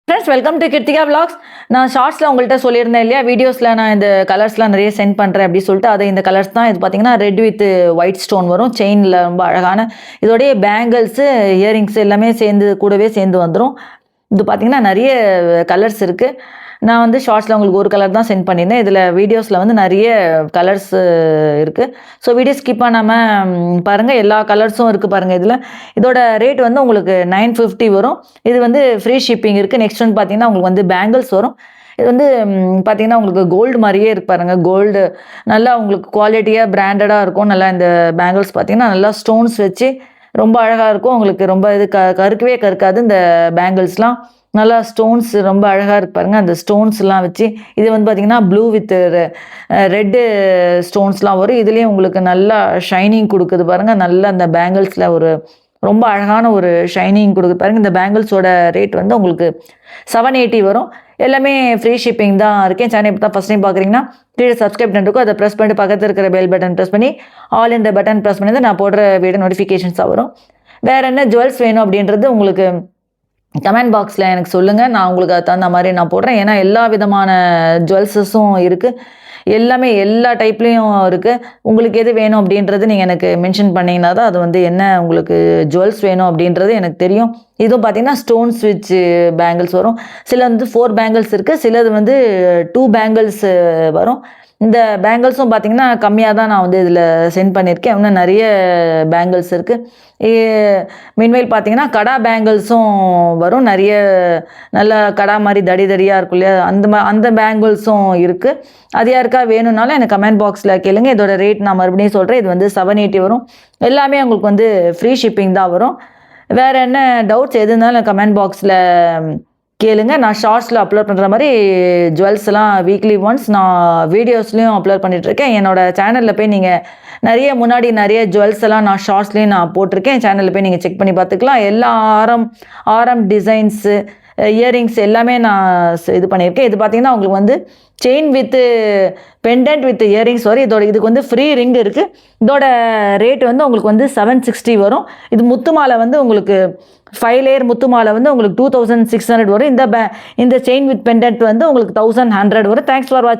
Friends welcome to Kiruthika vlogs. நான் ஷார்ட்ஸில் உங்கள்கிட்ட சொல்லியிருந்தேன் இல்லையா, வீடியோஸில் நான் இந்த கலர்ஸ்லாம் நிறைய சென்ட் பண்ணுறேன் அப்படின்னு சொல்லிட்டு, அது இந்த கலர்ஸ் தான். இது பார்த்தீங்கன்னா ரெட் வித் ஒயிட் ஸ்டோன் வரும், செயினில் ரொம்ப அழகான. இதோடைய பேங்கிள்ஸு, இயரிங்ஸ் எல்லாமே கூடவே சேர்ந்து வந்துடும். இது பார்த்தீங்கன்னா நிறைய கலர்ஸ் இருக்குது. நான் வந்து ஷார்ட்ஸில் உங்களுக்கு ஒரு கலர் தான் சென்ட் பண்ணியிருந்தேன். இதில் வீடியோஸில் வந்து நிறைய கலர்ஸ் இருக்குது. ஸோ வீடியோ ஸ்கிப் பண்ணாமல் பாருங்கள், எல்லா கலர்ஸும் இருக்குது பாருங்கள். இதோட ரேட் வந்து உங்களுக்கு 950 வரும். இது வந்து ஃப்ரீ ஷிப்பிங் இருக்குது. நெக்ஸ்ட் வந்து பார்த்தீங்கன்னா உங்களுக்கு வந்து பேங்கிள்ஸ் வரும். இது வந்து பார்த்தீங்கன்னா உங்களுக்கு கோல்டு மாதிரியே இருக்கு பாருங்கள். கோல்டு நல்லா உங்களுக்கு குவாலிட்டியாக பிராண்டடாக இருக்கும். நல்லா இந்த பேங்கிள்ஸ் பார்த்தீங்கன்னா நல்லா ஸ்டோன்ஸ் வச்சு ரொம்ப அழகாக இருக்கும். உங்களுக்கு ரொம்ப இது கருக்கவே கருக்காது. இந்த பேங்கிள்ஸ்லாம் நல்லா ஸ்டோன்ஸ் ரொம்ப அழகாக இருக்கு பாருங்கள். அந்த ஸ்டோன்ஸ்லாம் வச்சு இது வந்து பார்த்திங்கன்னா ப்ளூ வித் ரெட்டு ஸ்டோன்ஸ்லாம் வரும். இதுலேயும் உங்களுக்கு நல்லா ஷைனிங் கொடுக்குது பாருங்கள். நல்லா அந்த பேங்கிள்ஸில் ஒரு ரொம்ப அழகான ஒரு ஷைனிங் கொடுக்குது பாருங்கள். இந்த பேங்கிள்ஸோட ரேட் வந்து உங்களுக்கு 780 வரும். எல்லாமே ஃப்ரீ ஷிப்பிங் தான் இருக்கேன். சேனல் இப்போ தான் ஃபஸ்ட் டைம் பார்க்குறீங்கன்னா கீழே சப்ஸ்கிரைப் பண்ணிருக்கோம், அதை ப்ரெஸ் பண்ணிட்டு பக்கத்தில் இருக்கிற பெல் பட்டன் ப்ரெஸ் பண்ணி ஆல் இந்த பட்டன் ப்ரெஸ் பண்ணி நான் போடுற வீடியோ நோட்டிஃபிகேஷன்ஸாக வரும். வேறு என்ன ஜுவல்ஸ் வேணும் அப்படின்றது உங்களுக்கு கமெண்ட் பாக்ஸில் எனக்கு சொல்லுங்கள். நான் உங்களுக்கு அது தகுந்த மாதிரி நான் போடுறேன். ஏன்னா எல்லா விதமான ஜுவல்ஸஸும் இருக்குது. எல்லாமே எல்லா டைப்லேயும் இருக்குது. உங்களுக்கு எது வேணும் அப்படின்றது நீங்கள் எனக்கு மென்ஷன் பண்ணிங்கன்னா தான் அது வந்து என்ன உங்களுக்கு ஜுவல்ஸ் வேணும் அப்படின்றது எனக்கு தெரியும். இதுவும் பார்த்தீங்கன்னா ஸ்டோன்ஸ் விச் பேங்கிள்ஸ் வரும். சில வந்து 4 பேங்கிள்ஸ் இருக்குது, சிலது வந்து 2 பேங்கிள்ஸ் வரும். இந்த பேங்கிள்ஸும் பார்த்தீங்கன்னா கம்மியாக தான் நான் வந்து இதில் சென்ட் பண்ணியிருக்கேன். இன்னும் நிறைய பேங்கிள்ஸ் இருக்குது. மீன்வேல் பார்த்தீங்கன்னா கடா பேங்கிள்ஸும் வரும். நிறைய நல்லா கடா மாதிரி தடியாக இருக்கும் இல்லையா, அந்த பேங்கிள்ஸும் இருக்குது. அது யாருக்கா வேணும்னாலும் எனக்கு கமெண்ட் பாக்ஸில் கேளுங்க. இதோட ரேட் நான் மறுபடியும் சொல்கிறேன். இது வந்து 780 வரும். எல்லாமே உங்களுக்கு வந்து ஃப்ரீ ஷிப்பிங் தான் வரும். வேறு என்ன டவுட்ஸ் எது இருந்தாலும் கமெண்ட் பாக்ஸில் கேளுங்க. நான் ஷார்ட்ஸில் அப்லோட் பண்ணுற மாதிரி ஜுவல்ஸ்லாம் வீக்லி ஒன்ஸ் நான் வீடியோஸ்லேயும் அப்லோட் பண்ணிகிட்ருக்கேன். என்னோடய சேனலில் போய் நீங்கள் நிறைய ஜுவல்ஸ் எல்லாம் நான் ஷார்ட்ஸ்லேயும் நான் போட்டிருக்கேன். சேனலில் போய் நீங்கள் செக் பண்ணி பார்த்துக்கலாம். எல்லா ஆரம் டிசைன்ஸு, இயரிங்ஸ் எல்லாமே நான் இது பண்ணியிருக்கேன். இது பார்த்தீங்கன்னா உங்களுக்கு வந்து chain with pendant with earrings வரும். இதுக்கு வந்து ஃப்ரீ ரிங் இருக்குது. இதோட ரேட் வந்து உங்களுக்கு வந்து 760 வரும். இது முத்து மாலை வந்து உங்களுக்கு 5 லேயர் முத்து மாலை வந்து உங்களுக்கு 2600 வரும். இந்த செயின் வித் பெண்டன்ட் வந்து உங்களுக்கு 1100 வரும். தேங்க்ஸ் ஃபார் வாட்சிங்.